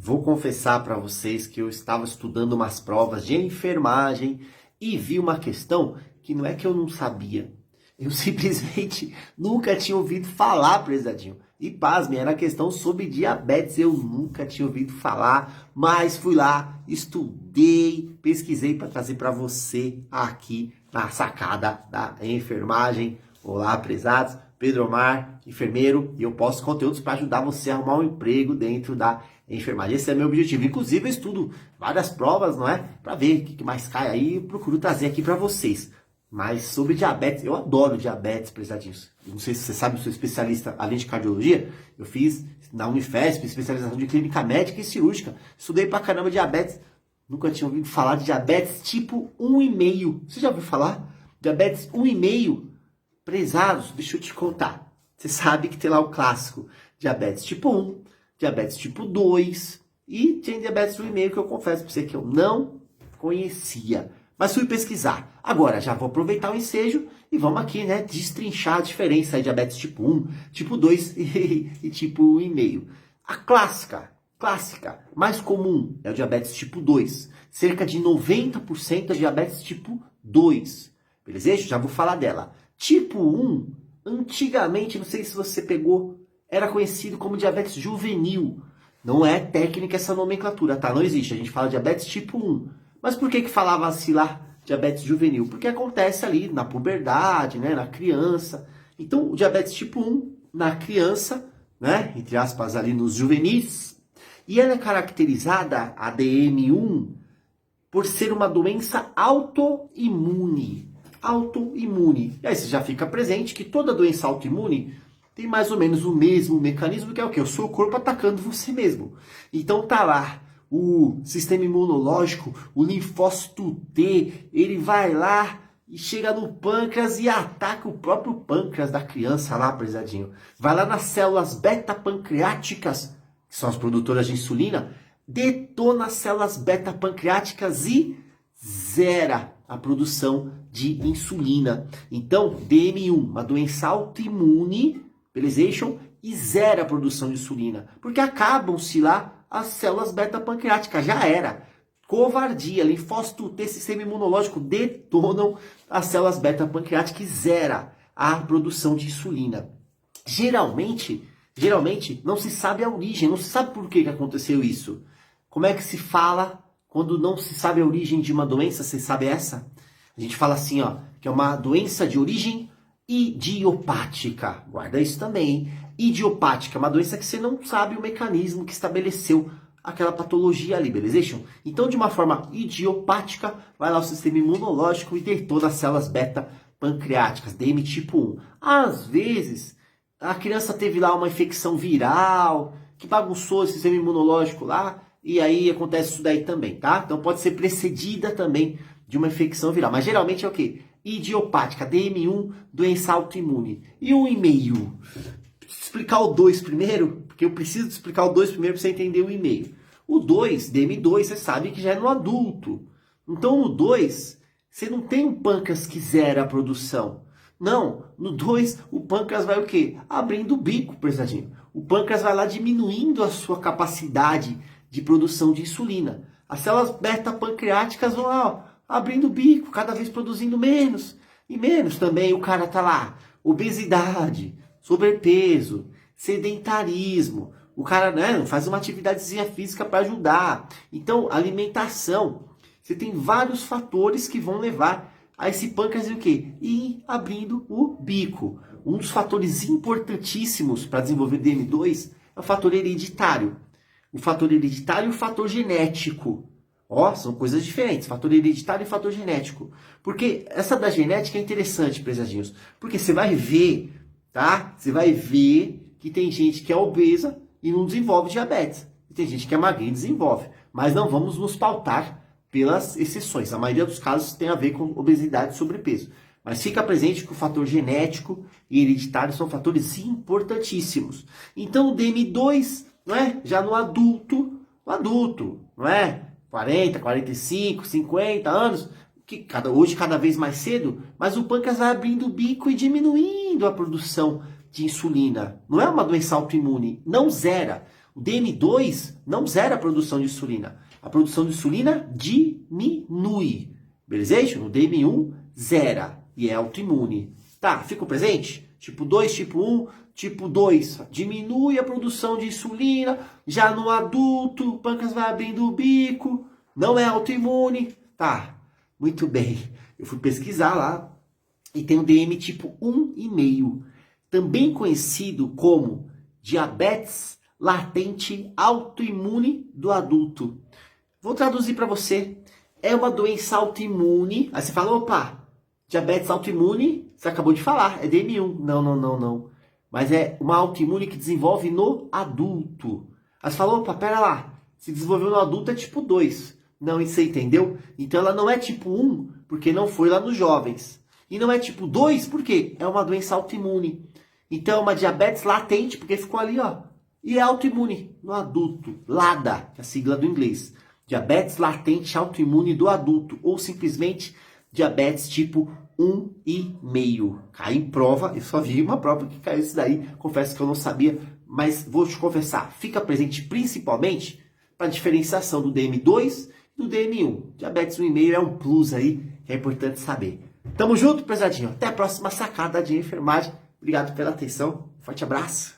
Vou confessar para vocês que eu estava estudando umas provas de enfermagem e vi uma questão que não é que eu não sabia. Eu simplesmente nunca tinha ouvido falar, prezadinho. E pasme, era questão sobre diabetes. Eu nunca tinha ouvido falar, mas fui lá, estudei, pesquisei para trazer para você aqui na sacada da enfermagem. Olá, prezados. Pedro Omar, enfermeiro, e eu posto conteúdos para ajudar você a arrumar um emprego dentro da enfermagem. Esse é meu objetivo. Inclusive, eu estudo várias provas, não é? Para ver o que mais cai aí, eu procuro trazer aqui para vocês. Mas sobre diabetes, eu adoro diabetes, prezadinhos. Não sei se você sabe, eu sou especialista, além de cardiologia, eu fiz na Unifesp, especialização de clínica médica e cirúrgica. Estudei pra caramba diabetes. Nunca tinha ouvido falar de diabetes tipo 1,5. Você já ouviu falar? Diabetes 1,5? Prezados, deixa eu te contar. Você sabe que tem lá o clássico diabetes tipo 1, diabetes tipo 2 e tem diabetes 1,5 que eu confesso para você que eu não conhecia. Mas fui pesquisar. Agora já vou aproveitar o ensejo e vamos aqui, né, destrinchar a diferença de diabetes tipo 1, tipo 2 e tipo 1,5. A clássica, mais comum é o diabetes tipo 2. Cerca de 90% é diabetes tipo 2. Beleza? Já vou falar dela. Tipo 1, antigamente, não sei se você pegou, era conhecido como diabetes juvenil. Não é técnica essa nomenclatura, tá? Não existe. A gente fala diabetes tipo 1. Mas por que falava-se lá diabetes juvenil? Porque acontece ali na puberdade, né? Na criança. Então, o diabetes tipo 1 na criança, né? Entre aspas, ali nos juvenis. E ela é caracterizada, a DM1, por ser uma doença autoimune. Autoimune. E aí você já fica presente que toda doença autoimune tem mais ou menos o mesmo mecanismo, que é o quê? O seu corpo atacando você mesmo. Então tá lá o sistema imunológico, o linfócito T, ele vai lá e chega no pâncreas e ataca o próprio pâncreas da criança lá, prezadinho. Vai lá nas células beta-pancreáticas, que são as produtoras de insulina, detona as células beta-pancreáticas e zera a produção de insulina. Então, DM1, uma doença autoimune, beleza? E zera a produção de insulina. Porque acabam-se lá as células beta-pancreáticas. Já era. Covardia, linfócito T, sistema imunológico detonam as células beta-pancreáticas e zera a produção de insulina. Geralmente, não se sabe a origem, não se sabe por que aconteceu isso. Como é que se fala quando não se sabe a origem de uma doença? Você sabe essa? A gente fala assim, ó, que é uma doença de origem idiopática. Guarda isso também, hein? Idiopática, uma doença que você não sabe o mecanismo que estabeleceu aquela patologia ali, beleza? Então, de uma forma idiopática, vai lá o sistema imunológico e detona as células beta-pancreáticas, DM tipo 1. Às vezes, a criança teve lá uma infecção viral, que bagunçou o sistema imunológico lá, e aí acontece isso daí também, tá? Então pode ser precedida também de uma infecção viral. Mas geralmente é o quê? Idiopática, DM1, doença autoimune. E o 1,5? Explicar o 2 primeiro, porque eu preciso explicar o 2 primeiro para você entender o 1,5. O 2, DM2, você sabe que já é no adulto. Então no 2, você não tem um pâncreas que zera a produção. Não, no 2, o pâncreas vai o quê? Abrindo o bico, prezadinho. O pâncreas vai lá diminuindo a sua capacidade de produção de insulina. As células beta-pancreáticas vão lá, ó, abrindo o bico, cada vez produzindo menos. E menos também o cara tá lá. Obesidade, sobrepeso, sedentarismo. O cara, né, não faz uma atividadezinha física para ajudar. Então, alimentação. Você tem vários fatores que vão levar a esse pâncreas e o quê? Ir abrindo o bico. Um dos fatores importantíssimos para desenvolver DM2 é o fator hereditário. O fator hereditário e o fator genético. Ó, são coisas diferentes. Fator hereditário e fator genético. Porque essa da genética é interessante, prezadinhos. Porque você vai ver, tá? Você vai ver que tem gente que é obesa e não desenvolve diabetes. E tem gente que é magra e desenvolve. Mas não vamos nos pautar pelas exceções. A maioria dos casos tem a ver com obesidade e sobrepeso. Mas fica presente que o fator genético e hereditário são fatores importantíssimos. Então o DM2, não é? Já no adulto, não é? 40, 45, 50 anos, que hoje cada vez mais cedo, mas o pâncreas vai abrindo o bico e diminuindo a produção de insulina. Não é uma doença autoimune, não zera. O DM2 não zera a produção de insulina. A produção de insulina diminui. Beleza? No DM1, zera. E é autoimune. Tá, fica presente? Tipo 2, tipo 1, tipo 2. Diminui a produção de insulina. Já no adulto, o pâncreas vai abrindo o bico. Não é autoimune. Tá, muito bem. Eu fui pesquisar lá. E tem o DM tipo 1,5. Também conhecido como diabetes latente autoimune do adulto. Vou traduzir para você. É uma doença autoimune. Aí você fala, opa, diabetes autoimune, você acabou de falar, é DM1. Não. Mas é uma autoimune que desenvolve no adulto. Aí você fala, opa, pera lá, se desenvolveu no adulto é tipo 2. Não, isso aí, entendeu? Então ela não é tipo 1, porque não foi lá nos jovens. E não é tipo 2, porque é uma doença autoimune. Então é uma diabetes latente, porque ficou ali, ó. E é autoimune no adulto. LADA, que é a sigla do inglês. Diabetes latente autoimune do adulto. Ou simplesmente diabetes tipo 1,5. Caiu em prova, eu só vi uma prova que caiu isso daí. Confesso que eu não sabia, mas vou te confessar. Fica presente principalmente para a diferenciação do DM2 e do DM1. Diabetes 1,5 é um plus aí, que é importante saber. Tamo junto, prezadinho. Até a próxima sacada de enfermagem. Obrigado pela atenção. Forte abraço.